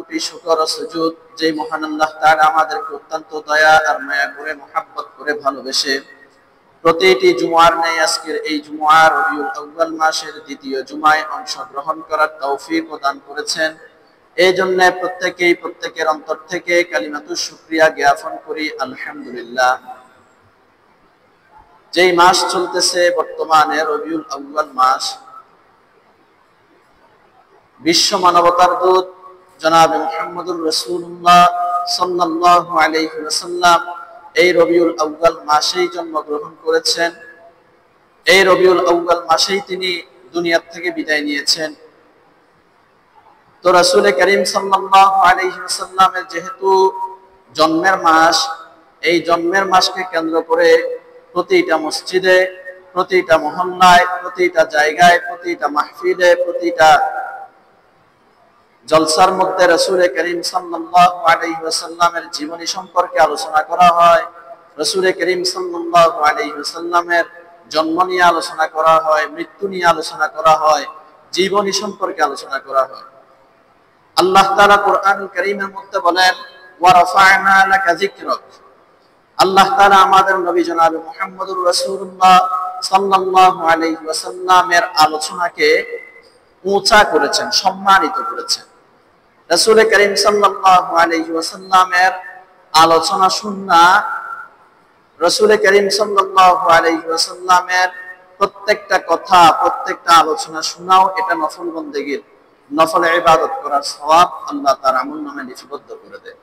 কোটি শুকর ও সুজুদ যে মহান আল্লাহ তাআলা আমাদেরকে অত্যন্ত দয়া আর মায়া করে মহব্বত করে ভালোবেসে প্রতিটি জুমার ন্যায় আজকের এই জুমা রবিউল আউয়াল মাসের দ্বিতীয় জুমায় অংশগ্রহণ করার তৌফিক প্রদান করেছেন। এই জন্য প্রত্যেকের অন্তর থেকে কালিমাতুশ শুকরিয়া জ্ঞাপন করি আলহামদুলিল্লাহ। যেই মাস চলতেছে বর্তমানে রবিউল আউয়াল মাস, বিশ্ব মানবতার দূত জনাব মুহাম্মদুর রাসূলুল্লাহ সাল্লাল্লাহু আলাইহি ওয়াসাল্লাম এই রবিউল আউয়াল মাসেই জন্মগ্রহণ করেছেন। এই রবিউল আউয়াল মাসেই তিনি দুনিয়া থেকে বিদায় নিয়েছেন। তো রাসূল করিম সাল্লাল্লাহু আলাইহি ওয়াসাল্লামের যেহেতু জন্মের মাস, এই জন্মের মাসকে কেন্দ্র করে প্রতিটা মসজিদে, প্রতিটা মহল্লায়, প্রতিটা জায়গায়, প্রতিটা মাহফিলে, প্রতিটা জলসার মধ্যে রাসূল করিম সাল্লাল্লাহু আলাইহি ওয়াসাল্লামের জীবনী সম্পর্কে আলোচনা করা হয়। রাসূল করিম সাল্লাল্লাহু আলাইহি ওয়াসাল্লামের জন্ম নিয়ে আলোচনা করা হয়, মৃত্যু নিয়ে আলোচনা করা হয়, জীবনী সম্পর্কে আলোচনা করা হয়। আল্লাহ তাআলা কোরআনুল কারীমের মধ্যে বলেন, ওয়া রাফা'না লাকা যিকরাক। আল্লাহ তাআলা আমাদের নবী জনাব মুহাম্মদুর রাসূলুল্লাহ সাল্লাল্লাহু আলাইহি ওয়াসাল্লামের আলোচনাকে উঁচা করেছেন, সম্মানিত করেছেন। রাসূল করিম সাল্লাল্লাহু আলাইহি ওয়াসাল্লামের আলোচনা শুননা, রাসূল করিম সাল্লাল্লাহু আলাইহি ওয়াসাল্লামের প্রত্যেকটা কথা, প্রত্যেকটা আলোচনা শোনাও এটা নফল বন্দেগীর, নফল ইবাদত করার সওয়াব আল্লাহ তার আমলনামায় লিপিবদ্ধ করে দেয়।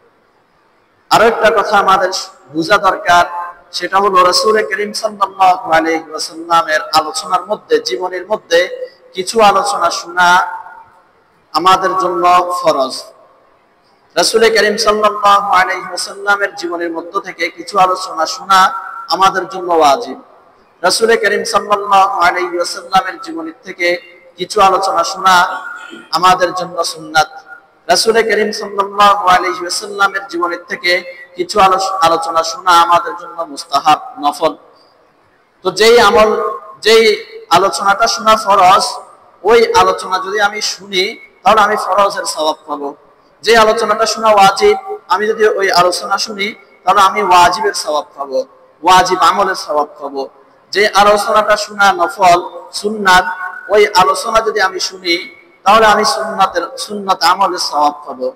আরো একটা কথা আমাদের বোঝা দরকার, সেটা হলো রাসূল করিম সাল্লাল্লাহু আলাইহি ওয়াসাল্লামের আলোচনার মধ্যে, জীবনের মধ্যে কিছু আলোচনা শোনা আমাদের জন্য ফরজ। রাসূল করিম সাল্লাল্লাহু আলাইহি ওয়াসাল্লামের জীবনের মধ্য থেকে কিছু আলোচনা শোনা আমাদের জন্য ওয়াজিব। রাসূল করিম সাল্লাল্লাহু আলাইহি ওয়াসাল্লামের জীবনের থেকে কিছু আলোচনা শোনা আমাদের জন্য সুন্নাত। রাসূল করিম সাল্লাল্লাহু আলাইহি ওয়াসাল্লামের জীবনের থেকে কিছু আলোচনা শোনা আমাদের জন্য মুস্তাহাব, নফল। তো যেই আলোচনাটা শোনা ফরজ, ওই আলোচনা যদি আমি শুনি তাহলে আমি ফরজের সওয়াব পাবো। যে আলোচনাটা শোনা ওয়াজিব, আমি যদি ওই আলোচনা শুনি তাহলে আমি ওয়াজিবের সওয়াব পাবো, ওয়াজিব আমলের সওয়াব পাবো। যে আলোচনাটা শোনা নফল, সুন্নাত, ওই আলোচনা যদি আমি শুনি তাহলে আমি সুন্নাত আমলের সওয়াব পাবো।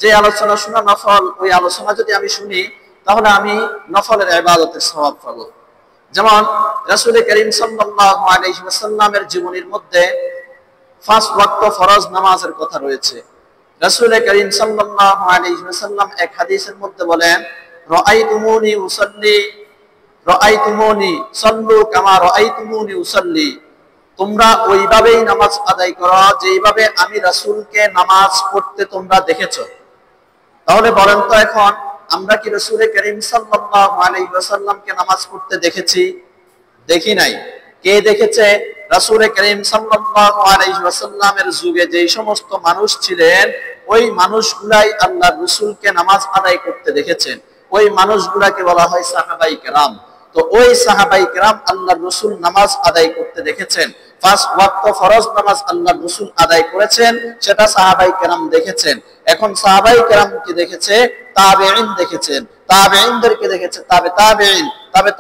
যে আলোচনা শোনা নফল, ওই আলোচনা যদি আমি শুনি তাহলে আমি নফলের ইবাদতের সওয়াব পাবো। যেমন রাসূল করিম সাল্লাল্লাহু আলাইহি ওয়াসাল্লামের জীবনীর মধ্যে 5 ওয়াক্ত ফরজ নামাজের কথা রয়েছে। রাসূল করিম সাল্লাল্লাহু আলাইহি ওয়াসাল্লাম এক হাদিসের মধ্যে বলেন, রাআইতুমুনি উসাল্লি রাআইতুমুনি সাল্লু কামা রাআইতুমুনি উসাল্লি। তোমরা ওইভাবেই নামাজ আদায় করো যেইভাবে আমি রাসূলকে নামাজ পড়তে তোমরা দেখেছো। তাহলে বলেন তো এখন আমরা কি রাসূল করিম সাল্লাল্লাহু আলাইহি ওয়াসাল্লামকে নামাজ পড়তে দেখেছি? দেখি নাই। কে দেখেছে? রাসূল করিম সাল্লাল্লাহু আলাইহি ওয়াসাল্লামের যুগে যেই সমস্ত মানুষ ছিলেন, ওই মানুষগুলাই আল্লাহর রাসূলকে নামাজ আদায় করতে দেখেছেন। ওই মানুষগুলাকে বলা হয় সাহাবায়ে কেরাম। তো ওই সাহাবায়ে কেরাম আল্লাহর রাসূল নামাজ আদায় করতে দেখেছেন। 5 ওয়াক্ত ফরজ নামাজ আল্লাহর রাসূল আদায় করেছেন, সেটা সাহাবায়ে কেরাম দেখেছেন। এখন সাহাবায়ে কেরাম কি দেখেছে? তাবেঈন দেখেছেন। তাবেঈনদেরকে দেখেছে তাবেঈন,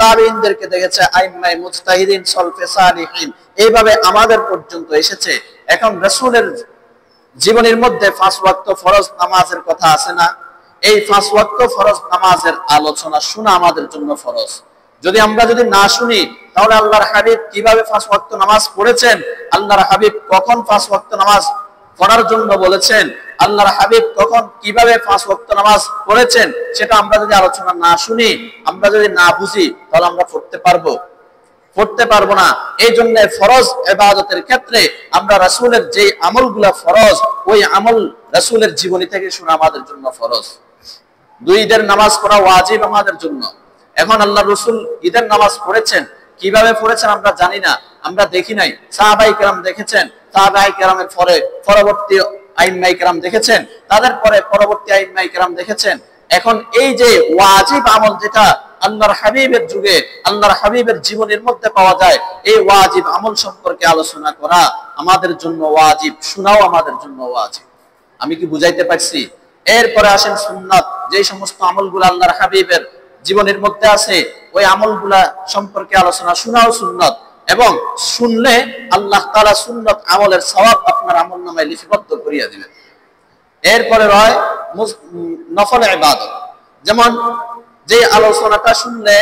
তাবেঈনদেরকে দেখেছে আইম্মায়ে মুজতাহিদিন, সলফে সালিহিন। এইভাবে আমাদের পর্যন্ত এসেছে। এখন রাসূলের জীবনের মধ্যে 5 ওয়াক্ত ফরজ নামাজের কথা আছে না? এই 5 ওয়াক্ত ফরজ নামাজের আলোচনা শোনা আমাদের জন্য ফরজ। আমরা যদি না শুনি তাহলে আল্লাহর হাবিব কিভাবে 5 ওয়াক্ত নামাজ পড়েছেন, আল্লাহর হাবিব কখন 5 ওয়াক্ত নামাজ পড়ার জন্য বলেছেন, আল্লাহর হাবিব কখন কিভাবে 5 ওয়াক্ত নামাজ পড়েছেন, সেটা আমরা যদি আলোচনা না শুনি, আমরা যদি না বুঝি, তাহলে আমরা পড়তে পারবো না। এই জন্য ফরজ ইবাদতের ক্ষেত্রে আমরা রাসূলের যে আমলগুলা ফরজ, ওই আমল রাসূলের জীবনী থেকে শোনা আমাদের জন্য ফরজ। 2 ঈদের নামাজ পড়া ওয়াজিব আমাদের জন্য। এখন আল্লাহর রাসূল ঈদের নামাজ পড়েছেন, কিভাবে পড়েছেন আমরা জানি না, আমরা দেখি নাই। সাহাবায়ে কেরাম দেখেছেন, সাহাবায়ে কেরামের পরবর্তী আইম্মায়ে কেরাম দেখেছেন, তাদের পরে পরবর্তী আইম্মায়ে কেরাম দেখেছেন। এখন এই যে ওয়াজিব আমল যেটা আল্লাহর হাবিবের যুগে, আল্লাহর হাবিবের জীবনের মধ্যে পাওয়া যায়, এই ওয়াজিব আমল সম্পর্কে আলোচনা করা আমাদের জন্য ওয়াজিব, শোনাও আমাদের জন্য ওয়াজিব। আমি কি বুঝাইতে পারছি? এরপরে আসেন সুন্নাত, যে সমস্ত আমলগুলো আল্লাহর হাবিবের জীবনের মধ্যে আছে ওই আমলগুলা সম্পর্কে আলোচনা শোনাও সুন্নাত, এবং শুনলে আল্লাহ তাআলা সুন্নাত আমলের সওয়াব আপনার আমলনামায় লিপিবদ্ধ করিয়া দিবেন। এরপরে রয় নফল ইবাদত, যেমন যে আলোচনাটা শুনলে,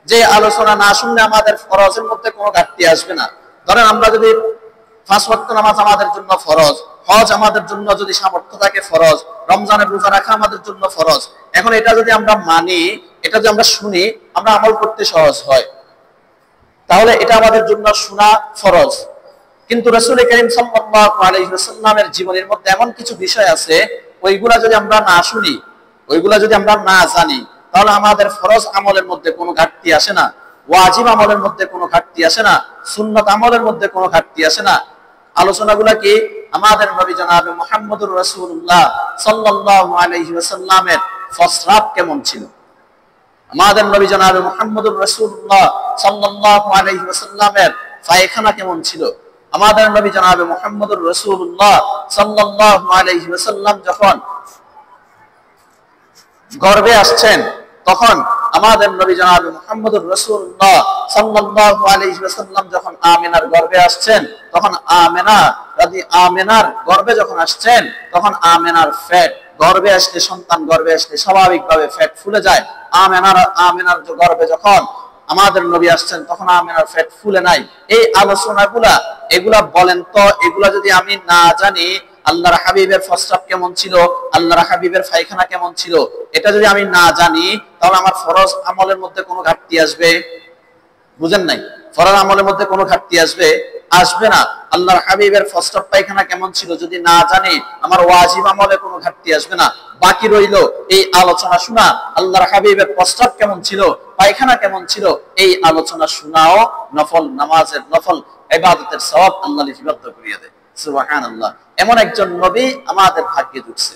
যে আলোচনা না শুনলে আমাদের ফরজের মধ্যে কোনো ঘাটতি আসবে না। ধরেন আমরা যদি 5 ওয়াক্ত নামাজ আমাদের জন্য ফরজ, হজ আমাদের জন্য যদি সামর্থ্য থাকে ফরজ, রমজানের রোজা রাখা আমাদের জন্য ফরজ, এখন এটা যদি আমরা মানি, এটা যদি আমরা শুনি, আমরা আমল করতে সহজ হয়, তাহলে এটা আমাদের জন্য শোনা ফরজ। কিন্তু রাসূল করিম সাল্লাল্লাহু আলাইহি ওয়াসাল্লামের জীবনের মধ্যে এমন কিছু বিষয় আছে, ওইগুলা যদি আমরা না শুনি, ওইগুলা যদি আমরা না জানি, তাহলে আমাদের ফরজ আমলের মধ্যে কোনো ঘাটতি আসে না, ওয়াজিব আমলের মধ্যে কোনো ঘাটতি আসে না, সুন্নাত আমলের মধ্যে কোনো ঘাটতি আসে না। আলোচনাগুলা কি আমাদের নবী জনাবে মুহাম্মদুর রাসূলুল্লাহ সাল্লাল্লাহু আলাইহি ওয়াসাল্লামের ফসরাত কেমন ছিল, আমাদের নবী জনাবে মুহাম্মদুর রাসূলুল্লাহ সাল্লাল্লাহু আলাইহি ওয়াসাল্লামের পায়খানা কেমন ছিল, আমাদের নবী জনাবে মুহাম্মদুর রাসূলুল্লাহ সাল্লাল্লাহু আলাইহি ওয়াসাল্লাম যখন গর্ভে আসছেন, তখন আমাদের নবী জনাবে মুহাম্মদুর রাসূলুল্লাহ সাল্লাল্লাহু আলাইহি ওয়াসাল্লাম যখন আমিনার গর্ভে আসছেন, তখন আমিনার গর্ভে যখন আসছেন, তখন আমিনার ফ্যাট গর্ভে আসলে, সন্তান গর্ভে আসলে স্বাভাবিকভাবে ফ্যাট ফুলে যায়। আমিনার গর্ভে যখন আমাদের নবী আসছেন, তখন আমিনার ফ্যাট ফুলে নাই। এই আলোচনাগুলা এগুলা বলেন তো, এগুলা যদি আমি না জানি আল্লাহর হাবিবের ফসরাত কেমন ছিল, আল্লাহর হাবিবের পায়খানা কেমন ছিল, এটা যদি আমি না জানি, তাহলে আমার ফরজ আমলের মধ্যে কোনো ঘাটতি আসবে? বুঝেন নাই? ফরজ আমলের মধ্যে কোনো ঘাটতি আসবে? আসবে না। আল্লাহর হাবিবের ফসরাত পায়খানা কেমন ছিল যদি না জানি, আমার ওয়াজিব আমলে কোনো ঘাটতি আসবে না। বাকি রইল এই আলোচনা শোনা, আল্লাহর হাবিবের ফসরাত কেমন ছিল, পায়খানা কেমন ছিল, এই আলোচনা শোনাও নফল নামাজের, নফল ইবাদতের সওয়াব আল্লাহ লিপিবদ্ধ করিয়ে দেয়। সুবহানাল্লাহ, এমন একজন নবী আমাদের ভাগ্যে জুটছে।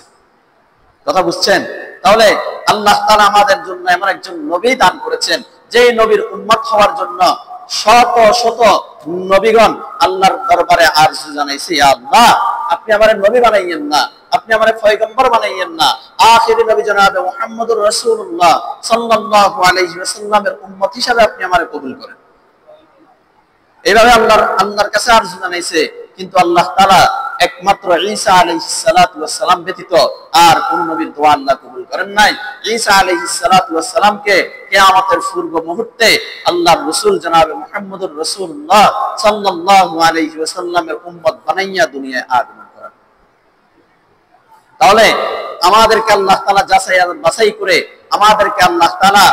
কথা বুঝছেন? তাহলে আল্লাহ তাআলা আমাদের জন্য এমন একজন নবী দান করেছেন, যে নবীর উম্মত হওয়ার জন্য শত শত নবীগণ আল্লাহর দরবারে আরজি জানাইছে, ইয়া আল্লাহ আপনি আমারে নবী বানাইয়েন না, আপনি আমারে পয়গম্বর বানাইয়েন না, আখিরি নবী জনাবে মুহাম্মদুর রাসূলুল্লাহ সাল্লাল্লাহু আলাইহি ওয়াসাল্লামের উম্মত হিসেবে আপনি আমারে কবুল করেন। এইভাবে আল্লাহর কাছে আরজি জানাইছে। কিন্তু আল্লাহ তাআলা একমাত্র ঈসা আলাইহিস সালাতু ওয়াস সালাম ব্যতীত আর কোন নবীর দোয়া আল্লাহ কবুল করেন নাই। ঈসা আলাইহিস সালাতু ওয়াস সালামকে কিয়ামতের পূর্ব মুহূর্তে আল্লাহর রাসূল জনাবে মুহাম্মদুর রাসূলুল্লাহ সাল্লাল্লাহু আলাইহি ওয়াসাল্লামের উম্মত বানাইয়া দুনিয়ায় আগমন করেন। তাহলে আমাদেরকে আল্লাহ তাআলা বাছাই করে, আমাদেরকে আল্লাহ তাআলা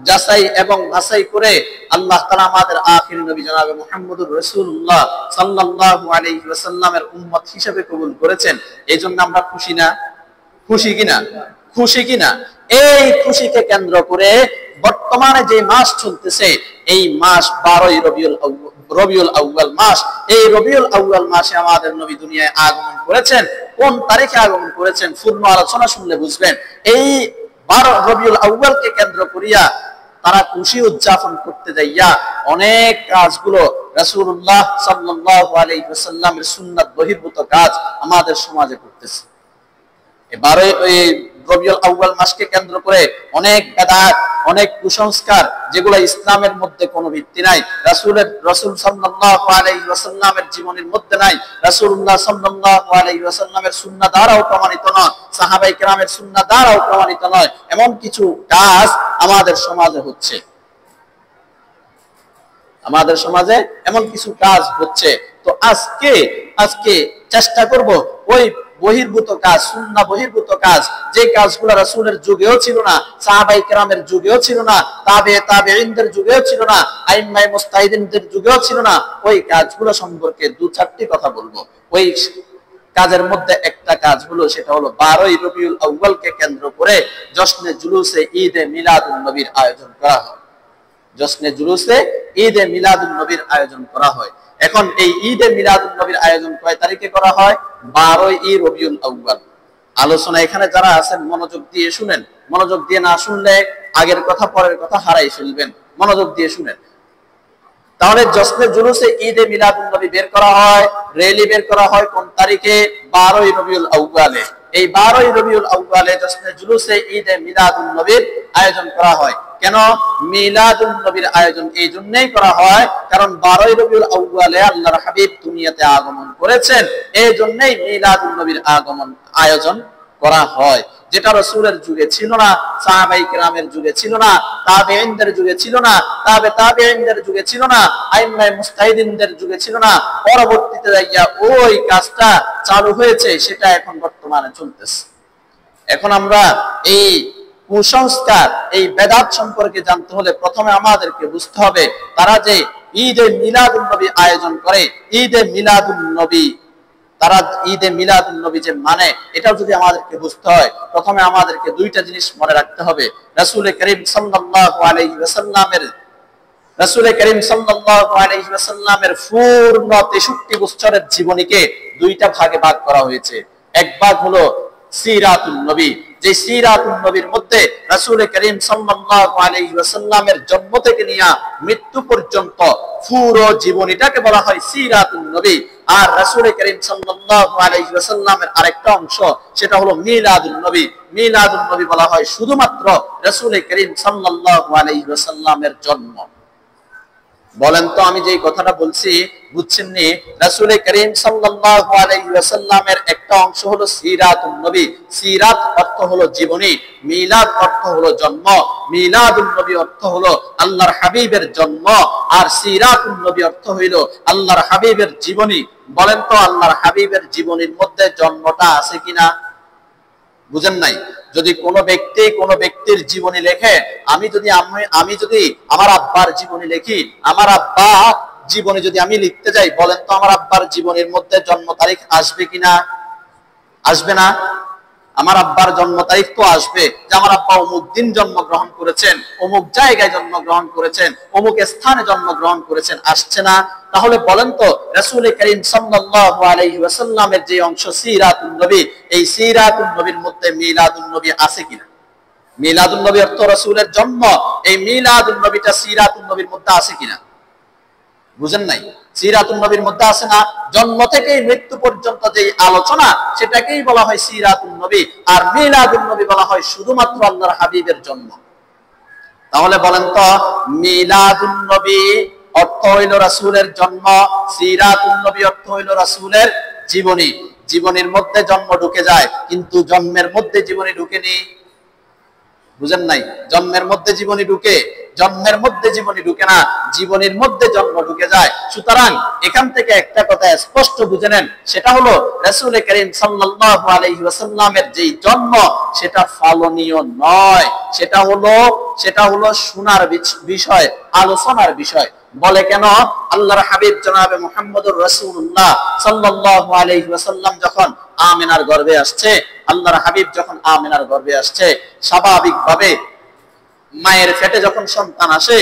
যাচাই এবং বাছাই করে আল্লাহ তাআলা আমাদের আখির নবী জনাবে মুহাম্মদুর রাসূলুল্লাহ সাল্লাল্লাহু আলাইহি ওয়াসাল্লামের উম্মত হিসেবে কবুল করেছেন। এইজন্য আমরা খুশি না? খুশি কিনা? খুশি কিনা? এই খুশিকে কেন্দ্র করে বর্তমানে যে মাস চলতেছে, এই মাস 12ই রবিউল আউয়াল মাস। এই রবিউল আউয়াল মাসে আমাদের নবী দুনিয়ায় আগমন করেছেন। কোন তারিখে আগমন করেছেন পূর্ণ আলোচনা শুনলে বুঝবেন। এই 12 রবিউল আউয়ালকে কেন্দ্র করিয়া তারা খুশি উদযাপন করতে যাইয়া অনেক কাজগুলো রাসূলুল্লাহ সাল্লাল্লাহু আলাইহি ওয়াসাল্লামের সুন্নাত বহির্ভূত কাজ আমাদের সমাজে করতেছে। এবারে এই রবিউল আউয়াল মাসকে কেন্দ্র করে অনেক বিদআত, অনেক কুসংস্কার, যেগুলো ইসলামের মধ্যে কোনো ভিত্তি নাই, রাসূল সাল্লাল্লাহু আলাইহি ওয়াসাল্লামের জীবনের মধ্যে নাই, রাসূলুল্লাহ সাল্লাল্লাহু আলাইহি ওয়াসাল্লামের সুন্নাহ দ্বারাও প্রমাণিত নয়, সাহাবায়ে কেরামের সুন্নাহ দ্বারাও প্রমাণিত নয়, এমন কিছু কাজ আমাদের সমাজে হচ্ছে। আমাদের সমাজে এমন কিছু কাজ হচ্ছে। তো আজকে চেষ্টা করব ওই বহির্ভূত কাজ, সুন্নাহ বহির্ভূত কাজ, যে কাজগুলো রাসূলের যুগেও ছিল না, সাহাবায়ে কেরামের যুগেও ছিল না, তাবেঈনদের যুগেও ছিল না, আইম্মায়ে মুজতাহিদিনদের যুগেও ছিল না, ওই কাজগুলো সম্পর্কে 2-4টি কথা বলবো। ওই কাজের মধ্যে একটা কাজ হলো, সেটা হলো 12ই রবিউল আউয়ালকে কেন্দ্র করে জশ্নে জুলুসে ঈদে মিলাদুন নবীর আয়োজন করা হয়। জশ্নে জুলুসে ঈদে মিলাদুন নবীর আয়োজন করা হয়। এখন এই ঈদে মিলাদুন নবীর আয়োজন কয় তারিখে করা হয়? 12ই রবিউল আউয়াল। আলোচনা এখানে যারা আছেন মনোযোগ দিয়ে শুনেন। মনোযোগ দিয়ে না শুনলে আগের কথা পরের কথা হারাই ফেলবেন। মনোযোগ দিয়ে শুনেন। তাহলে জশ্নে জুলুসে ঈদে মিলাদুন নবী বের করা হয়, র্যালি বের করা হয় কোন তারিখে? 12ই রবিউল আউয়ালে। এই 12ই রবিউল আউয়ালে জশ্নে জুলুসে ঈদে মিলাদুন নবীর আয়োজন করা হয়। কেন মিলাদুন নবীর আয়োজন এই জন্যই করা হয় কারণ 12ই রবিউল আউয়ালে আল্লাহর হাবিব দুনিয়াতে আগমন করেছেন, এই জন্যই মিলাদুন নবীর আয়োজন করা হয়, যেটা রাসূলের যুগে ছিল না, সাহাবায়ে কেরামের যুগে ছিল না, তাবেঈনদের যুগে ছিল না, তাবেঈনদের যুগে ছিল না, আইম্মায়ে মুজতাহিদিনদের যুগে ছিল না। পরবর্তীতে যাইয়া ওই কাজটা চালু হয়েছে, সেটা এখন বর্তমানে চলতেছে। এখন আমরা এই কুসংস্কার, এই বেদাত সম্পর্কে জানতে হলে প্রথমে আমাদেরকে বুঝতে হবে তারা যে ঈদে মিলাদুন নবী আয়োজন করে, ঈদে মিলাদুন নবী, তারা ঈদে মিলাদুন নবী যে মানে, এটাও যদি আমাদেরকে বুঝতে হয় প্রথমে আমাদেরকে দুইটা জিনিস মনে রাখতে হবে। রাসূল করিম সাল্লাল্লাহু আলাইহি ওয়াসাল্লামের পূর্ণ 63 বছরের জীবনীকে দুইটা ভাগে ভাগ করা হয়েছে। এক ভাগ হলো সিরাতুন নবী, যে সিরাতুন নবীর মধ্যে রাসূল করিম সাল্লাল্লাহু আলাইহি ওয়াসাল্লামের জন্ম থেকে নিয়ে মৃত্যু পর্যন্ত পুরো জীবনীটাকে বলা হয় সিরাতুন নবী। আর রাসূল করিম সাল্লাল্লাহু আলাইহি ওয়াসাল্লামের আরেকটা অংশ, সেটা হলো মিলাদুন নবী। মিলাদুন নবী বলা হয় শুধুমাত্র রাসূল করিম সাল্লাল্লাহু আলাইহি ওয়াসাল্লামের জন্ম। বলেন তো আমি যে কথাটা বলছি বুঝছেন নি? রাসূল করিম সাল্লাল্লাহু আলাইহি ওয়াসাল্লামের একটা অংশ হলো সিরাতুন নবী। সিরাত অর্থ হলো জীবনী, মিলাদ অর্থ হলো জন্ম। মিলাদুন নবী অর্থ হলো আল্লাহর হাবিবের জন্ম, আর সিরাতুন নবী অর্থ হইল আল্লাহর হাবিবের জীবনী। বলেন তো আল্লাহর হাবিবের জীবনীর মধ্যে জন্মটা আছে কিনা? বুঝেন নাই? যদি কোনো ব্যক্তির জীবনী লেখে, আমি যদি আমার আব্বার জীবনী লিখি, আমার আব্বা জীবনী যদি আমি লিখতে যাই, বলেন তো আমার আব্বার জীবনীর মধ্যে জন্ম তারিখ আসবে কিনা? আসবে না। আমার আব্বার জন্ম তারিখ তো আসবে যে আমার আব্বা অমুক দিন জন্মগ্রহণ করেছেন, অমুক জায়গায় জন্মগ্রহণ করেছেন, অমুক স্থানে জন্মগ্রহণ করেছেন, আসছে না? তাহলে বলেন তো রাসূল করিম সাল্লাল্লাহু আলাইহি ওয়াসাল্লামের যে অংশ সিরাতুন নবী, এই সিরাতুন নবীর মধ্যে মিলাদুন নবী আছে কিনা? মিলাদুন নবী অর্থ রাসূলের জন্ম, এই মিলাদুন নবীটা সিরাতুন নবীর মধ্যে আছে কিনা? বুঝেন নাই? সিরাতুন নবীর মধ্যে আছে না? জন্ম থেকে মৃত্যু পর্যন্ত যে আলোচনা, সেটাকেই বলা হয় সিরাতুন নবী। আর মিলাদুন নবী বলা হয় শুধুমাত্র আল্লাহর হাবিবের জন্ম। তাহলে বলেন তো মিলাদুন নবী অর্থ হইল রাসূলের জন্ম, সিরাতুন নবী অর্থ হইল রাসূলের জীবনী। জীবনীর মধ্যে জন্ম ঢুকে যায়, কিন্তু জন্মের মধ্যে জীবনী ঢুকেনি। বুঝেন নাই? জন্মের মধ্যে জীবনী ঢুকে, জন্মের মধ্যে জীবনী ঢুকে না, জীবনীর মধ্যে জন্ম ঢুকে যায়। সুতরাং এখান থেকে একটা কথা স্পষ্ট বুঝে নেন, সেটা হলো রাসূল করিম সাল্লাল্লাহু আলাইহি ওয়াসাল্লামের যেই জন্ম, সেটা ফালনীয় নয়, সেটা হলো শোনার বিষয়, আলোচনার বিষয়। বলে কেন? আল্লাহর হাবিব জনাবে মুহাম্মদুর রাসূলুল্লাহ সাল্লাল্লাহু আলাইহি ওয়াসাল্লাম যখন আমিনার গর্ভে আসছে, আল্লাহর হাবিব যখন আমিনার গর্ভে আসছে, স্বাভাবিকভাবে মায়ের পেটে যখন সন্তান আসে,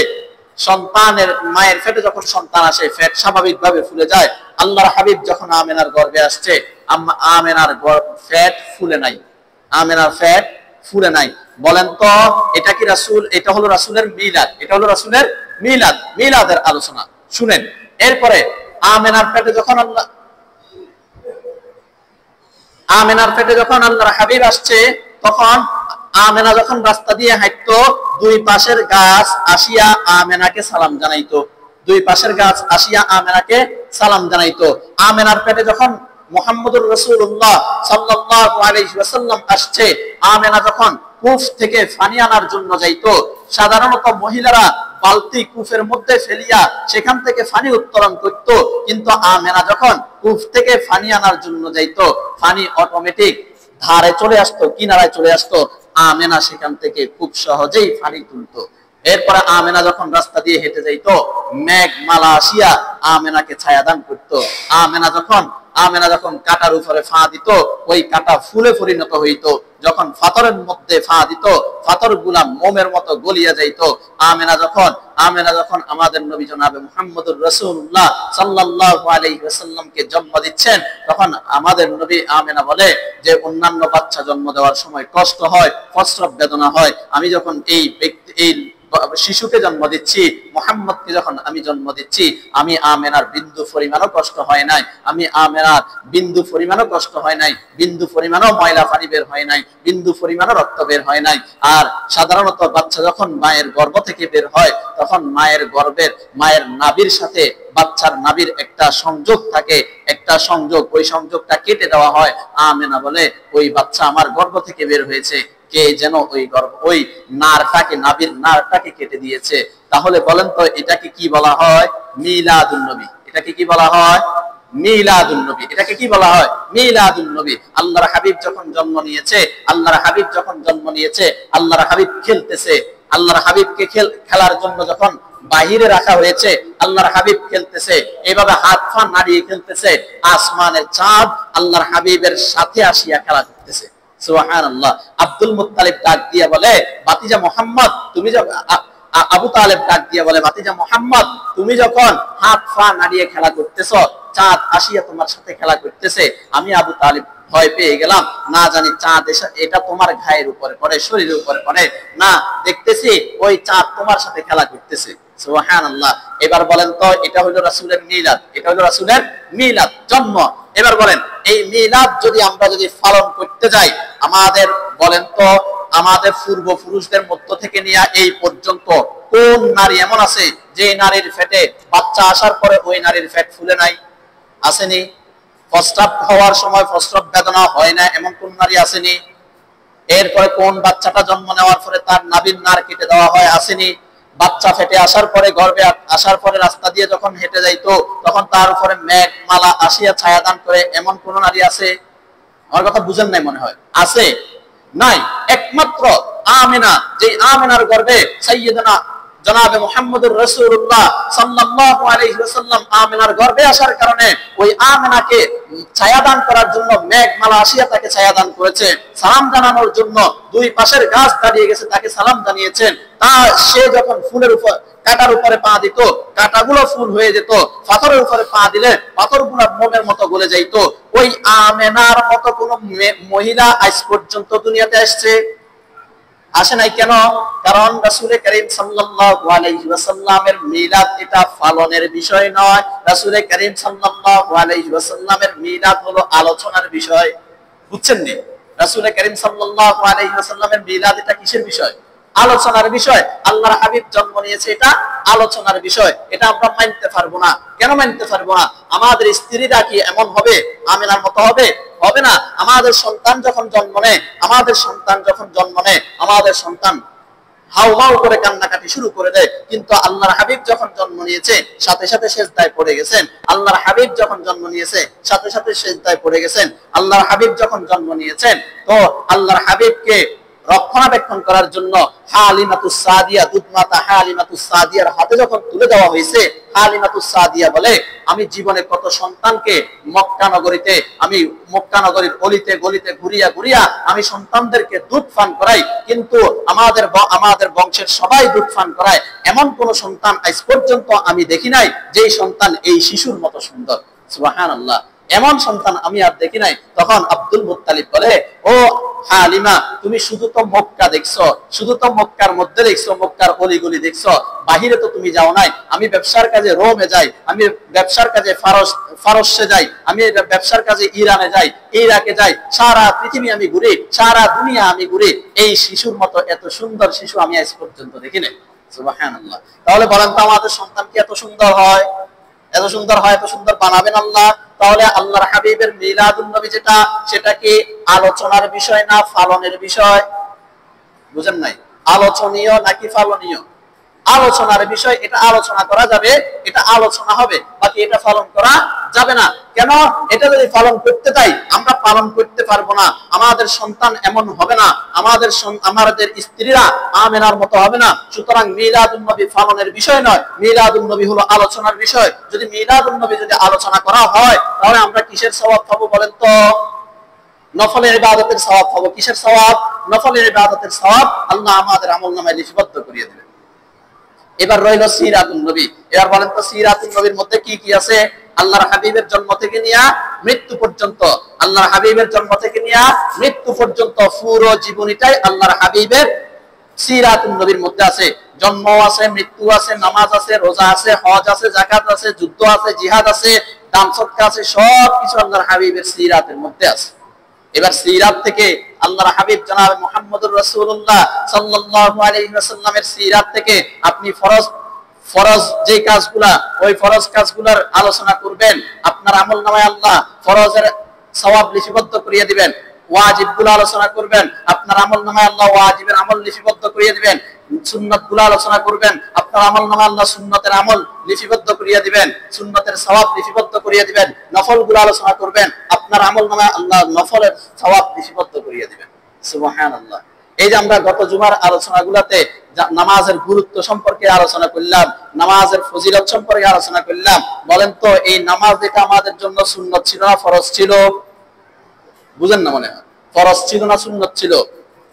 মায়ের পেটে যখন সন্তান আসে, পেট স্বাভাবিকভাবে ফুলে যায়। আল্লাহর হাবিব যখন আমিনার গর্ভে আসছে, আমিনার পেট ফুলে নাই, আমিনার পেট ফুলে নাই। বলেন তো এটা কি রাসূল? এটা হলো রাসূলের মিলাদ, এটা হলো রাসূলের মিলাদ, মিলাদের আলোচনা শুনেন। এরপরে আমিনার পেটে যখন আল্লাহর হাবিব আসছে, তখন আমেনা যখন রাস্তা দিয়ে হাঁটতো, দুই পাশের গাছ আসিয়া আমেনাকে সালাম জানাইতো, দুই পাশের গাছ আসিয়া আমেনাকে সালাম জানাইতো। আমেনার পেটে যখন মুহাম্মদুর রাসূলুল্লাহ সাল্লাল্লাহু আলাইহি ওয়াসাল্লাম আসছে, আমেনা যখন কূপ থেকে পানি আনার জন্য যাইতো, সাধারণত মহিলারা বালতি কূপের মধ্যে ফেলিয়া সেখান থেকে পানি উত্তোলন করত, কিন্তু আমেনা যখন কূপ থেকে পানি আনার জন্য যাইতো, পানি অটোমেটিক ধারে চলে আসতো, কিনারায় চলে আসতো। আমেনা সেখান থেকে খুব সহজেই পানি তুলতো। এরপরে আমেনা যখন রাস্তা দিয়ে হেঁটে যাইতো, মেঘমালা আসিয়া আমেনাকে ছায়াদান করতো। আমেনা যখন কাটার উপরে ফা দিত, ওই কাটা ফুলে পরিণত হইতো। যখন পাথরের মধ্যে ফা দিত, পাথরগুলা মোমের মতো গলিয়া যাইত। আমেনা যখন আমাদের নবী জনাবে মুহাম্মদুর রাসূলুল্লাহ সাল্লাল্লাহু আলাইহি ওয়াসাল্লামকে জন্ম দিচ্ছেন, তখন আমাদের নবী আমেনা বলে যে অন্যান্য বাচ্চা জন্ম দেওয়ার সময় কষ্ট হয়, প্রসব বেদনা হয়, আমি যখন এই শিশুকে জন্ম দিচ্ছি, মুহাম্মদকে যখন আমি জন্ম দিচ্ছি, আমি আমেনার বিন্দু পরিমাণও কষ্ট হয় নাই, আমি আমেনার বিন্দু পরিমাণও কষ্ট হয় নাই, বিন্দু পরিমাণও ময়লা পানি বের হয় নাই, বিন্দু পরিমাণও রক্ত বের হয় নাই। আর সাধারণত বাচ্চা যখন মায়ের গর্ভ থেকে বের হয়, তখন মায়ের গর্ভের মায়ের নাভির সাথে বাচ্চার নাভির একটা সংযোগ থাকে, একটা সংযোগ, ওই সংযোগটা কেটে দেওয়া হয়। আমেনা বলে ওই বাচ্চা আমার গর্ভ থেকে বের হয়েছে, কে যেন ওই নারটাকে, নাভির নারটাকে কেটে দিয়েছে। তাহলে বলেন তো এটাকে কি বলা হয়? মিলাদুন নবী। এটাকে কি বলা হয়? মিলাদুন নবী। এটাকে কি বলা হয়? মিলাদুন নবী। আল্লাহর হাবিব যখন জন্ম নিয়েছে, আল্লাহর হাবিব যখন জন্ম নিয়েছে, আল্লাহর হাবিব খেলতেছে, আল্লাহর হাবিবকে খেলার জন্য যখন বাহিরে রাখা হয়েছে, আল্লাহর হাবিব খেলতেছে, এইভাবে হাত পা নাড়িয়ে খেলতেছে, আসমানের চাঁদ আল্লাহর হাবিবের সাথে আসিয়া খেলা করতেছে। সুবহানাল্লাহ। আব্দুল মুত্তালিব ডাক দিয়া বলে, ভাতিজা মুহাম্মদ তুমি আবু তালেব ডাক দিয়া বলে, ভাতিজা মুহাম্মদ তুমি যখন হাত পা নাড়িয়ে খেলা করতেছো, চাঁদ আসিয়া তোমার সাথে খেলা করতেছে, আমি আবু তালিব ভয় পেয়ে গেলাম, না জানি চাঁদ এটা তোমার গায়ের উপরে পড়ে, শরীরের উপরে পড়ে না, দেখতেছি ওই চাঁদ তোমার সাথে খেলা করতেছে। সুবহানাল্লাহ। এবার বলেন তো এটা হলো রাসূলের মিলাদ, এটা হলো রাসূলের মিলাদ, জন্ম। এবার বলেন এই মিলাদ যদি আমরা পালন করতে যাই, আমাদের বলেন তো আমাদের পূর্বপুরুষদের মধ্য থেকে নিয়ে এই পর্যন্ত কোন নারী এমন আছে যে নারীর পেটে বাচ্চা আসার পরে ওই নারীর পেট ফুলে নাই? আসেনি? প্রস্রাব হওয়ার সময় প্রস্রাব বেদনা হয় না এমন কোন নারী আসেনি? এরপরে কোন বাচ্চাটা জন্ম নেওয়ার পরে তার নাভির নার কেটে দেওয়া হয়? আসেনি? বাচ্চা ফেটে আসার পরে, গর্ভে আসার পরে রাস্তা দিয়ে যখন হেঁটে যাইতো, তখন তার উপরে মেঘ মালা আসিয়া ছায়াদান করে এমন কোন নারী আছে? আমার কথা বুঝেন নাই মনে হয়। আছে? নাই। একমাত্র আমেনা, যে আমেনার গর্ভে সাইয়্যিদনা জনাবে মুহাম্মদুর রাসূলুল্লাহ সাল্লাল্লাহু আলাইহি ওয়াসাল্লাম আমেনার গর্ভে আসার কারণে ওই আমেনাকে ছায়াদান করার জন্য মেঘমালা আসিয়া তাকে ছায়াদান করেছে, সালাম জানানোর জন্য দুই পাশের গাছ দাঁড়িয়ে গেছে, তাকে সালাম জানিয়েছেন। তা সে যখন ফুলের উপর, কাঁটার উপরে পা দিত, কাঁটাগুলো ফুল হয়ে যেত, পাথরের উপরে পা দিলে পাথরগুলো মোমের মতো গলে যাইত। ওই আমেনার মতো কোন মহিলা আজ পর্যন্ত দুনিয়াতে আসছে? আসে নাই। কেন? কারণ রাসূল করিম সাল্লাল্লাহু আলাইহি ওয়াসাল্লামের মিলাদ এটা পালনের বিষয় নয়। রাসূল করিম সাল্লাল্লাহু আলাইহি ওয়াসাল্লামের মিলাদ হলো আলোচনার বিষয়। বুঝছেন নি? রাসূল করিম সাল্লাল্লাহু আলাইহি ওয়াসাল্লামের মিলাদ এটা কিসের বিষয়? আলোচনার বিষয়। আল্লাহর হাবিব জন্ম নিয়েছে, এটা আলোচনার বিষয়। এটা আমরা মানতে পারবো না। কেন মানতে পারবো না? আমাদের স্ত্রীরা কি এমন হবে আমেনার মতো হবে? হবে না। আমাদের সন্তান যখন জন্ম নেয়, আমাদের সন্তান হাউমাউ করে কান্নাকাটি শুরু করে দেয়, কিন্তু আল্লাহর হাবিব যখন জন্ম নিয়েছে সাথে সাথে সিজদায় পড়ে গেছেন। আল্লাহর হাবিব যখন জন্ম নিয়েছে সাথে সাথে সিজদায় পড়ে গেছেন। আল্লাহর হাবিব যখন জন্ম নিয়েছেন, তো আল্লাহর হাবিবকে রক্ষণাবেক্ষণ করার জন্য হালিমাতুস সাদিয়া, দুধমাতা হালিমাতুস সাদিয়ার হাতে যখন তুলে দেওয়া হয়েছে, হালিমাতুস সাদিয়া বলে, আমি জীবনে কত সন্তানকে মক্কা নগরীর অলিতে গলিতে ঘুরিয়া ঘুরিয়া আমি সন্তানদেরকে দুধ পান করাই, কিন্তু আমাদের বংশের সবাই দুধ পান করায়, এমন কোন সন্তান আজ পর্যন্ত আমি দেখি নাই যেই সন্তান এই শিশুর মতো সুন্দর। সুবহানাল্লাহ। এমন সন্তান আমি আর দেখি নাই। তখন আব্দুল মুত্তালিব বলে, ও হালিমা, তুমি শুধু তো মক্কা দেখছো, শুধু তো মক্কার মধ্যে দেখছো, মক্কার অলিগলি দেখছো, বাহিরে তো তুমি যাও নাই। আমি ব্যবসার কাজে রোমে যাই, আমি ব্যবসার কাজে ফারসে যাই, আমি ব্যবসার কাজে ইরানে যাই, ইরাকে যাই, সারা পৃথিবী আমি ঘুরি, সারা দুনিয়া আমি ঘুরি, এই শিশুর মতো এত সুন্দর শিশু আমি আজ পর্যন্ত দেখি নাই। সুবহানাল্লাহ। তাহলে বলেন তো আমাদের সন্তান কি এত সুন্দর হয়? এত সুন্দর হয়? এত সুন্দর বানাবেন আল্লাহ? তাহলে আল্লাহর হাবিবের মিলাদুন নবী যেটা, সেটা কি আলোচনার বিষয় না পালনের বিষয়? বুঝেন নাই? আলোচনীয় নাকি পালনীয়? আলোচনার বিষয়। এটা আলোচনা করা যাবে, এটা আলোচনা হবে, বাকি এটা পালন করা যাবে না। কেন? এটা যদি পালন করতে চাই আমরা পালন করতে পারবো না। আমাদের সন্তান এমন হবে না, আমাদের স্ত্রীরা আমেনার মতো হবে না। সুতরাং মিলাদুন নবী পালনের বিষয় নয়, মিলাদুন নবী হলো আলোচনার বিষয়। যদি মিলাদুন নবী যদি আলোচনা করা হয়, তাহলে আমরা কিসের সওয়াব পাবো বলেন তো? নফলের ইবাদতের সওয়াব পাবো। কিসের সওয়াব? নফলের ইবাদতের সওয়াব আল্লাহ আমাদের আমলনামায় লিপিবদ্ধ করিয়ে দেবেন। এবার রইল সিরাতুন নবী। এবার বলেন তো সিরাতুন নবীর মধ্যে কি কি আছে? আল্লাহর হাবিবের জন্ম থেকে নিয়ে মৃত্যু পর্যন্ত, আল্লাহর হাবিবের জন্ম থেকে নিয়ে মৃত্যু পর্যন্ত পুরো জীবনীটাই আল্লাহর হাবিবের সিরাতুন নবীর মধ্যে আছে। জন্ম আছে, মৃত্যু আছে, নামাজ আছে, রোজা আছে, হজ আছে, যাকাত আছে, যুদ্ধ আছে, জিহাদ আছে, দান সদকা আছে, সবকিছু আল্লাহর হাবিবের সিরাতের মধ্যে আছে। এবার সিরাত থেকে আল্লাহর হাবিব জনাব মুহাম্মদুর রাসূলুল্লাহ সাল্লাল্লাহু আলাইহি ওয়াসাল্লামের সিরাত থেকে আপনি ফরজ যে কাজগুলা, ওই ফরজ কাজগুলোর আলোচনা করবেন। আপনার আমলনামায় আল্লাহ ফরজের সওয়াব লিপিবদ্ধ করিয়ে দিবেন। ওয়াজিবগুলো আলোচনা করবেন, আপনার আমলনামায় আল্লাহ ওয়াজিবের আমল লিপিবদ্ধ করিয়ে দিবেন। সুন্নাতগুলো আলোচনা করবেন, আপনার আমলনামায় আল্লাহ সুন্নতের আমল লিপিবদ্ধ করিয়ে দিবেন, সুন্নতের সওয়াব লিপিবদ্ধ করিয়ে দিবেন। নফলগুলো আলোচনা করবেন, আপনার আমলনামায় আল্লাহ নফলের সওয়াব লিপিবদ্ধ করিয়ে দিবেন। সুবহানাল্লাহ। এই যে আমরা গত জুমার আলোচনাগুলোতে নামাজের গুরুত্ব সম্পর্কে আলোচনা করলাম, নামাজের ফজিলত সম্পর্কে আলোচনা করলাম। বলেন তো, এই নামাজ এটা আমাদের জন্য সুন্নত ছিল না ফরজ ছিল? বুঝেন না মনে হয়? ফরজ ছিল না সুন্নত ছিল?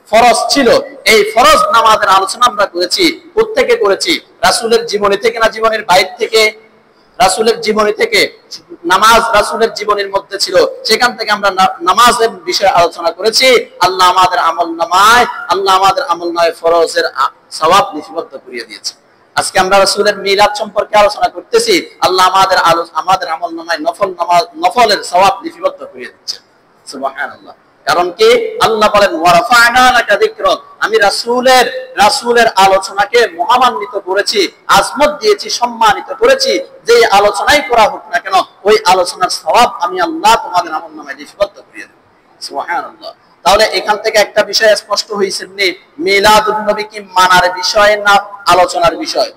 ফরজ ছিল। এই ফরজ নামাজের আলোচনা আমরা করেছি। কোত্থেকে করেছি? রাসূলের জীবনী থেকে না জীবনের বাইর থেকে? রাসূলের জীবনী থেকে। নামাজ রাসূলের জীবনের মধ্যে ছিল, সেখান থেকে আমরা নামাজের বিষয়ে আলোচনা করেছি। আল্লাহ আমাদের আমলনামায় ফরজের সওয়াব লিপিবদ্ধ করিয়ে দিয়েছে। আজকে আমরা রাসূলের মিলাদ সম্পর্কে আলোচনা করতেছি। আল্লাহ আমাদের আমলনামায় নফলের সওয়াব লিপিবদ্ধ করিয়ে দিচ্ছে। সুবহানাল্লাহ। কারণ কি? আল্লাহ বলেন ওয়ারাফা'না লাকা যিকরাক, আমি রাসূলের আলোচনাকে মহামান্বিত করেছি, আজমত দিয়েছি, সম্মানিত করেছি। যে আলোচনাই করা হোক না কেন, ওই আলোচনার সওয়াব আমি আল্লাহ তোমাদের আমলনামায় লিপিবদ্ধ করিয়ে দেব। সুবহানাল্লাহ। তাহলে এখান থেকে একটা বিষয় স্পষ্ট হয়েছে, মিলাদুন নবী কি মানার বিষয় না আলোচনার বিষয়?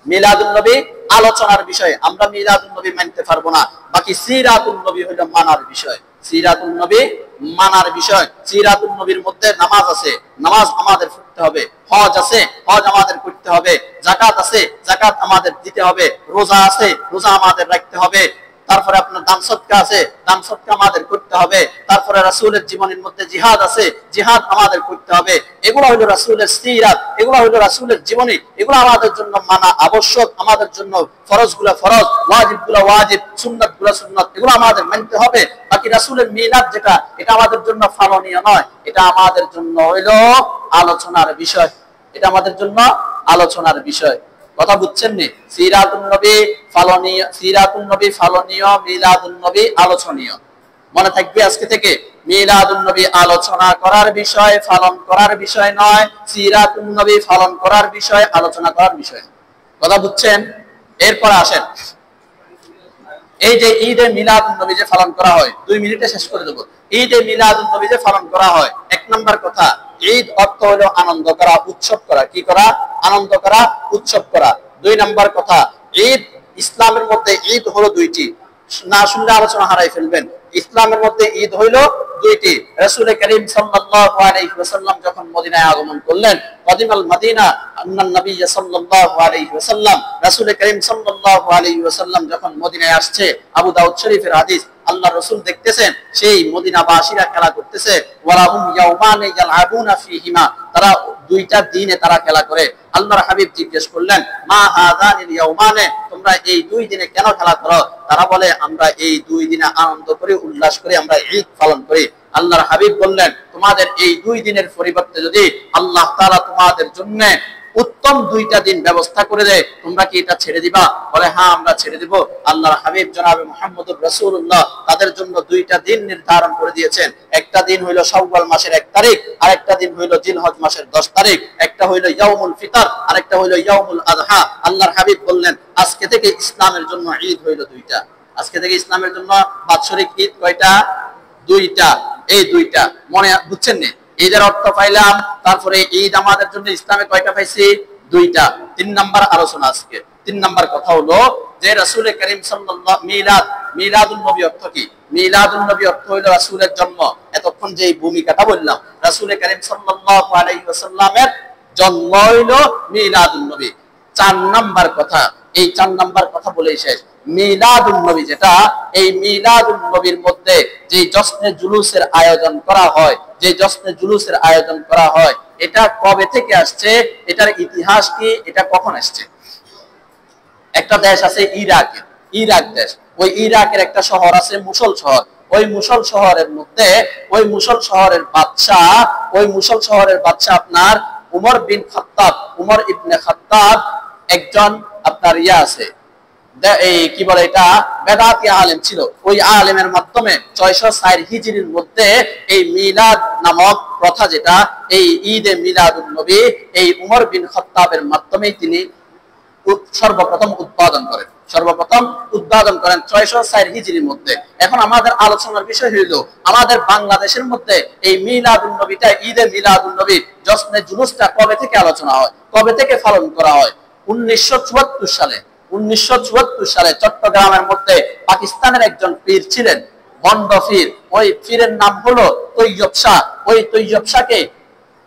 মিলাদুন নবী আলোচনার বিষয়। আমরা মিলাদুন নবী মানতে পারবো না। বাকি সিরাতুন নবী হলো মানার বিষয়। সিরাতুন নবী মানার বিষয়। সিরাতুন নবীর মধ্যে নামাজ আছে, নামাজ আমাদের পড়তে হবে। হজ আছে, হজ আমাদের করতে হবে। যাকাত আছে, যাকাত আমাদের দিতে হবে। রোজা আছে, রোজা আমাদের রাখতে হবে। তারপরে আপনার দান সদকা আছে, দান সদকা আমাদের করতে হবে। তারপরে রাসূলের জীবনের মধ্যে জিহাদ আছে, জিহাদ আমাদের করতে হবে। এগুলো হলো রাসূলের সিরাত, এগুলো হলো রাসূলের জীবনী। এগুলো আমাদের জন্য মানা আবশ্যক, আমাদের জন্য ফরজগুলো ফরজ, ওয়াজিবগুলো ওয়াজিব, সুন্নাতগুলো সুন্নাত, এগুলো আমাদের মানতে হবে। বাকি রাসূলের মিলাদ যেটা, এটা আমাদের জন্য ফালনীয় নয়, এটা আমাদের জন্য হইল আলোচনার বিষয়। এটা আমাদের জন্য আলোচনার বিষয়। কথা বুঝছেন নি? সিরাতুন নবী ফালনীয়, মিলাদুন নবী আলোচনীয়। মনে থাকবে আজকে থেকে, মিলাদুন নবী আলোচনা করার বিষয়, পালন করার বিষয় নয়। সিরাতুন নবী পালন করার বিষয়, আলোচনা করার বিষয়। কথা বুঝছেন? এরপর আসেন, এই যে ঈদে মিলাদুন নবী যে পালন করা হয়, 2 মিনিটে শেষ করে দেব। ঈদে মিলাদুন নবী যে পালন করা হয়, 1 নাম্বার কথা, ঈদ অর্থ হলো আনন্দ করা, উৎসব করা। কি করা? আনন্দ করা, উৎসব করা। 2 নাম্বার কথা, ঈদ ইসলামের মধ্যে ঈদ হলো 2টি। না শুনলে আলোচনা হারাই ফেলবেন। ইসলামের মধ্যে ঈদ হইল 2টি। রাসূল করিম সাল্লাল্লাহু আলাইহি ওয়াসাল্লাম যখন মদিনায় আগমন করলেন, কদিমাল মদিনা আন্নান নবী সাল্লাল্লাহু আলাইহি ওয়াসাল্লাম, রাসূল করিম সাল্লাল্লাহু আলাইহি ওয়াসাল্লাম যখন মদিনায় আসছে, আবু দাউদ শরীফের হাদিস, আল্লাহ রাসূল দেখতেছেন সেই মদিনাবাসীরা খেলা করতেছে। ওয়ালাহুম ইয়াউমান ইয়ালআবুনা ফীহিমা, তারা 2টা দিনে তারা খেলা করে। আল্লাহর হাবিব জিজ্ঞেস করলেন, মা হাযানিল ইয়াউমানে, তোমরা এই 2 দিনে কেন খেলা করো? তারা বলে, আমরা এই 2 দিনে আনন্দ করি, উল্লাস করি, আমরা ঈদ পালন করি। আল্লাহর হাবিব বললেন, তোমাদের এই 2 দিনের পরিবর্তে যদি আল্লাহ তাআলা তোমাদের জন্য উত্তম 2টা দিন ব্যবস্থা করে দেয়, তোমরা কি এটা ছেড়ে দিবা? বলে, হ্যাঁ আমরা ছেড়ে দিব। আল্লাহর হাবিব জনাবে মুহাম্মদুর রাসূলুল্লাহ তাদের জন্য 2টা দিন নির্ধারণ করে দিয়েছেন। একটা দিন হইল শাওয়াল মাসের 1 তারিখ, আর একটা দিন হইল জিলহজ মাসের 10 তারিখ। একটা হইল ইয়াউমুল ফিতর, আর একটা হইল ইয়াউমুল আযহা। আল্লাহর হাবিব বললেন, আজকে থেকে ইসলামের জন্য ঈদ হইল 2টা। আজকে থেকে ইসলামের জন্য বাৎসরিক ঈদ কয়টা? 2টা। এই 2টা মনে বুঝছেন না? ঈদের অর্থ পাইলাম। তারপরে ঈদ আমাদের জন্য ইসলামে কয়টা পাইছি? 2টা। 3 নাম্বার আলোচনা আজকে। 3 নাম্বার কথা হলো যে রাসূল করিম সাল্লাল্লাহু মিলাদুন নবী অর্থ কি? মিলাদুন নবী অর্থ হলো রাসূলের জন্ম। এতক্ষণ যে ভূমিকাটা বললাম, রাসূল করিম সাল্লাল্লাহু আলাইহি ওয়াসাল্লামের জন্ম হলো মিলাদুন নবী। 4 নাম্বার কথা, এই 4 নাম্বার কথা বলেই শেষ। মিলাদুন নবী যেটা, এই মিলাদুন নবীর মধ্যে যে জশ্নে জুলুসের আয়োজন করা হয়, যে জশ্নে জুলুসের আয়োজন করা হয়, এটা কবে থেকে আসছে? এটার ইতিহাস কি? এটা কখন আসছে? একটা দেশ আছে ইরাক দেশ। ওই ইরাকের একটা শহর আছে মুসল শহর। ওই মুসল শহরের বাদশা আপনার উমর বিন খাত্তাব, উমর ইবনে খাত্তাব একজন আপনার আছে, এই কি বলে এটা, বেদাতি আলেম ছিল। ওই আলেমের মাধ্যমে 604 হিজরির মধ্যে এই মিলাদ নামক প্রথা, যেটা এই ঈদে মিলাদুন নবী, এই উমর বিন খাত্তাবের মাধ্যমেই তিনি সর্বপ্রথম উদ্বোধন করেন 604 হিজরির মধ্যে। এখন আমাদের আলোচনার বিষয় হইল, আমাদের বাংলাদেশের মধ্যে এই মিলাদুন নবীটা, ঈদে মিলাদুন নবী জশ্নে জুলুসটা কবে থেকে আলোচনা হয়, কবে থেকে পালন করা হয়? 1974 সালে চট্টগ্রামের মধ্যে পাকিস্তানের একজন পীর ছিলেন, বন্ড পীর। ওই পীরের নাম হলো তৈয়ব শাহ। ওই তৈয়ব শাহকে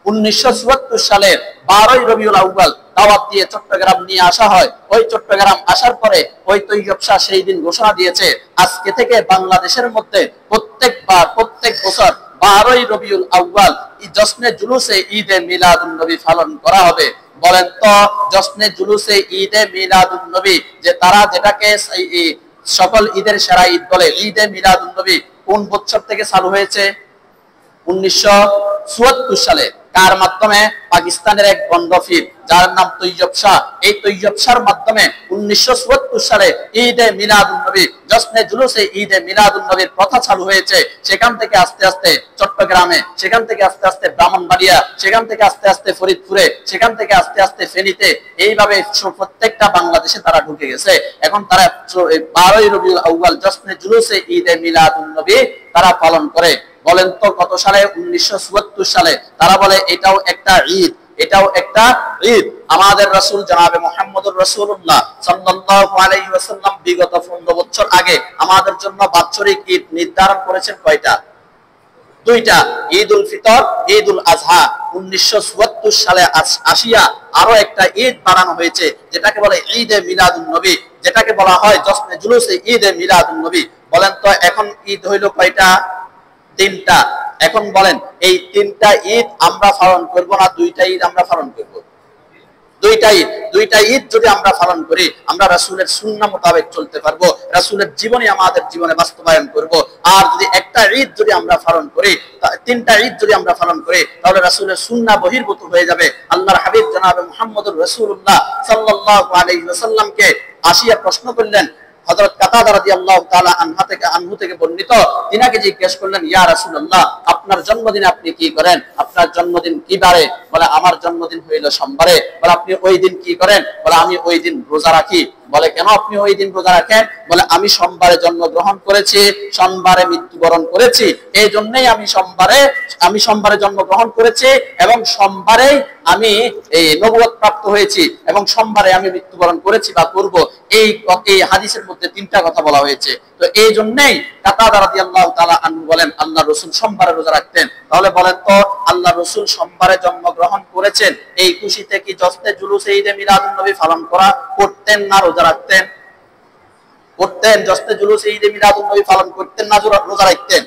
1974 সালের 12 রবিউল আউয়াল দাওয়াত দিয়ে চট্টগ্রাম নিয়ে আসা হয়। ওই চট্টগ্রাম আসার পরে ওই তৈয়ব শাহ সেই দিন ঘোষণা দিয়েছে, আজকে থেকে বাংলাদেশের মধ্যে প্রত্যেক বছর 12 রবিউল আউয়াল জশ্নে জুলুসে ঈদে মিলাদুন নবী পালন করা হবে। বলেন তো, জশ্নে জুলুসে ঈদে মিলাদুন নবী, যে তারা যেটাকে সকল ঈদের সেরা ঈদ বলে, ঈদে মিলাদুন নবী কোন বছর থেকে চালু হয়েছে? 1974 সালে। কার মাধ্যমে? পাকিস্তানের এক বন্ড পীর যার নাম তৈয়ব শাহ। এই তৈয়ব শাহর মাধ্যমে 1974 সালে ঈদে মিলাদুন নবী, জশ্নে জুলুসে ঈদে মিলাদুন নবীর প্রথা চালু হয়েছে। সেখান থেকে আস্তে আস্তে চট্টগ্রামে, সেখান থেকে আস্তে আস্তে ব্রাহ্মণবাড়িয়া, সেখান থেকে আস্তে আস্তে ফরিদপুরে, সেখান থেকে আস্তে আস্তে ফেনীতে, এইভাবে প্রত্যেকটা বাংলাদেশে তারা ঢুকে গেছে। এখন তারা 12 রবিউল আউয়াল জশ্নে জুলুসে ঈদে মিলাদুন নবী তারা পালন করে। বলেন তো কত সালে? 1974 সালে। তারা বলে এটাও একটা ঈদ, এটাও একটা ঈদ। আমাদের রাসূল জনাবে মুহাম্মদুর রাসূলুল্লাহ সাল্লাল্লাহু আলাইহি ওয়াসাল্লাম বিগত 15 বছর আগে আমাদের জন্য বাৎসরিক ঈদ নির্ধারণ করেছেন কয়টা? দুইটা, ঈদুল ফিতর, ঈদুল আজহা। 1974 সালে আসিয়া আরো একটা ঈদ বানানো হয়েছে, যেটাকে বলে ঈদে মিলাদুন নবী, যেটাকে বলা হয় জশ্নে জুলুসে ঈদে মিলাদুন নবী। বলেন তো এখন ঈদ হইল কয়টা? 3টা। এখন বলেন এই 3টা ঈদ আমরা পালন করব না 2টা ঈদ আমরা পালন করব? 2টা ঈদ যদি আমরা পালন করি, আমরা রাসূলের সুন্নাহ মোতাবেক চলতে পারবো, রাসূলের জীবনে আমাদের জীবনে বাস্তবায়ন করব। আর যদি একটা ঈদ যদি আমরা পালন করি, 3টা ঈদ যদি আমরা পালন করি, তাহলে রাসূলের সুন্নাহ বহির্ভূত হয়ে যাবে। আল্লাহর হাবিব জনাবে মুহাম্মদুর রাসূলুল্লাহ সাল্লাল্লাহু আলাইহি ওয়াসাল্লামকে আসিয়া প্রশ্ন করলেন, হযরত কাতাদা রাদিয়াল্লাহু তাআলা আনহু থেকে বর্ণিত, তিনাকে জিজ্ঞেস করলেন, ইয়া রাসূলুল্লাহ, আপনার জন্মদিনে আপনি কি করেন? আপনার জন্মদিন কি বারে? বলে আমার জন্মদিন হইল সোমবারে। বলে আপনি ওই দিন কি করেন? বলে আমি ওই দিন রোজা রাখি। বলে কেন আপনি ওই দিন রোজা রাখেন? বলে আমি সোমবারে জন্মগ্রহণ করেছি, সোমবারে মৃত্যুবরণ করেছি, এই জন্যই আমি সোমবারে জন্মগ্রহণ করেছি এবং সোমবারেই আমি এই নবুয়ত প্রাপ্ত হয়েছি এবং সোমবারে আমি মৃত্যুবরণ করেছি বা করব। এই হাদিসের মধ্যে 3টা কথা বলা হয়েছে। তো এই জন্যই কাতাদা রাদিয়াল্লাহু তাআলা আনহু বলেন আল্লাহ রাসূল সোমবারে রোজা রাখতেন। তাহলে বলেন তো আল্লাহ রাসূল সোমবারে জন্মগ্রহণ করেছেন, এই খুশিতে কি জশ্নে জুলুসে ঈদে মিলাদুন নবী পালন করতেন না রোজা রাখতেন? করতেন। জশ্নে জুলুসে ঈদে মিলাদুন নবী পালন করতেন না রোজা রাখতেন?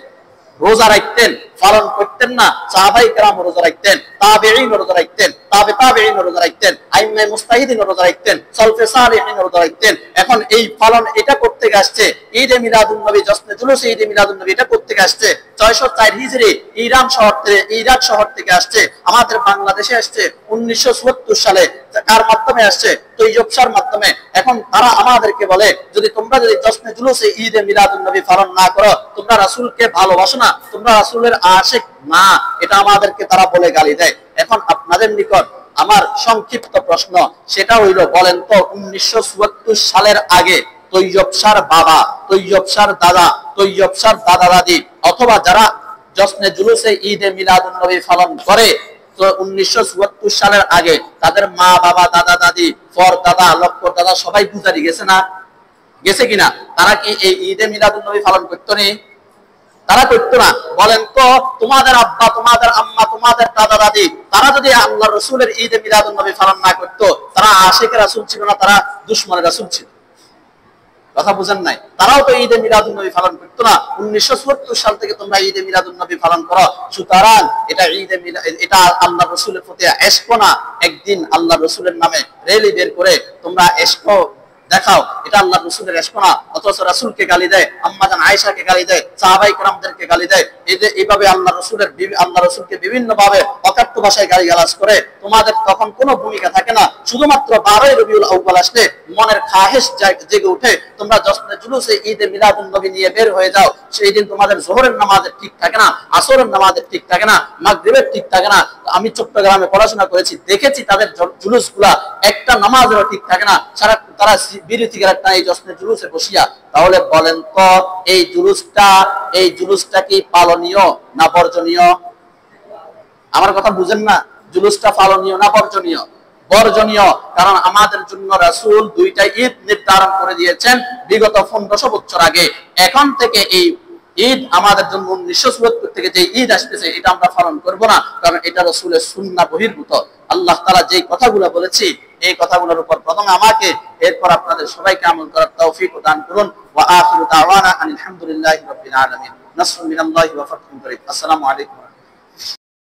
রোজা রাখতেন, পালন করতেন না? সাহাবায়ে কেরাম রোজা রাখতেন, তাবেঈন রোজা রাখতেন, তাবেঈন রোজা রাখতেন, আইম্মায়ে মুজতাহিদিন রোজা রাখতেন, সালফে সালেহিন রোজা রাখতেন। এখন এই পালন এটা করতে আসছে ঈদে মিলাদুন নবী, জশ্নে জুলুসে ঈদে মিলাদুন নবী এটা করতে আসছে 604 হিজরি ইরাক শহর থেকে আসছে, আমাদের বাংলাদেশে আসছে 1974 সালে। কার মাধ্যমে আসছে? তৈয়ব শাহর মাধ্যমে। এখন তারা আমাদেরকে বলে, তোমরা যদি জশ্নে জুলুসে ঈদে মিলাদুন নবী পালন না করো, তোমরা রাসূলকে ভালোবাসো না, তোমরা রাসূলের আশিক না, এটা আমাদেরকে তারা বলে গালি দেয়। এখন আপনাদের নিকট আমার সংক্ষিপ্ত প্রশ্ন, সেটা হইল, বলেন তো 1974 সালের আগে তৈয়ব শাহর বাবা, তৈয়ব শাহর দাদা, তৈয়ব শাহর দাদা দাদি, অথবা যারা জশ্নে জুলুসে ঈদে মিলাদুন নবী পালন করে, তো 1974 সালের আগে তাদের মা বাবা, দাদা দাদি, পরদাদা, লক্কর দাদা সবাই পূজারি গেছে না? গেছে কিনা? তারা কি এই ঈদে মিলাদুন নবী পালন করতো না? তারা করতো না। বলেন তো তোমাদের আব্বা, তোমাদের আম্মা, তোমাদের দাদা দাদি, তারা যদি আল্লাহ রাসূলের ঈদে মিলাদুন নবী পালন না করতো, তারা আশিকের রাসূল ছিল না, তারা দুশমনের রাসূল ছিল। কথা বুঝেন নাই? তারাও তো ঈদে মিলাদুন নবী পালন করতো না। 1974 সাল থেকে তোমরা ঈদে মিলাদুন নবী পালন করো, সুতরাং এটা এটা আল্লাহ রাসূলের প্রতি ইশক না। একদিন আল্লাহ রাসূলের নামে র্যালি বের করে তোমরা ইশক দেখাও, এটা আল্লাহ রসুলের এশক না। অথচ রাসূলকে গালি দেয়, আম্মাজান আয়েশাকে গালি দেয়, সাহাবায়ে কেরামদেরকে গালি দেয়। এইভাবে আল্লাহ রসুলকে বিভিন্ন ভাবে অকাট্য ভাষায় গালিগালাজ করে। তোমাদের তখন কোনো ভূমিকা থাকে না। শুধুমাত্র 12 রবিউল আউয়াল আসলে মনের খাহেশ জেগে উঠে, তোমরা জশ্নে জুলুসে ঈদে মিলাদুন নবী নিয়ে বের হয়ে যাও। সেই দিন তোমাদের জোহরের নামাজের ঠিক থাকে না, আসরের নামাজের ঠিক থাকে না, মাগরিবের ঠিক থাকে না। আমি চট্টগ্রামে পড়াশোনা করেছি, দেখেছি তাদের জুলুসগুলা একটা নামাজেরও ঠিক থাকে না। তারা বিড়ি সিগারেট না এই জশ্নে জুলুসে বসিয়া। তাহলে বলেন তো এই জুলুসটা কি পালনীয় না বর্জনীয়? আমার কথা বুঝেন না? জুলুসটা পালনীয় না বর্জনীয়? বর্জনীয়। কারণ আমাদের জন্য রাসূল দুইটা ঈদ নির্ধারণ করে দিয়েছেন বিগত 1500 বছর আগে। এখন থেকে এই ঈদ আমাদের জন্য 1974 থেকে যে ঈদ আসতেছে এটা আমরা পালন করব না, কারণ এটা রাসূলের সুন্নাহ বহির্ভূত। আল্লাহ তাআলা যেই কথাগুলো বলেছি এই কথাগুলোর উপর প্রথমে আমাকে, এরপর আপনাদের সবাইকে আমল করার তৌফিক দান করুন। ওয়া আখিরু দাওয়ানা আলহামদুলিল্লাহি রাব্বিল আলামিন। নাসরুম মিনাল্লাহি ওয়া ফাতহুন করিম। আসসালামু আলাইকুম।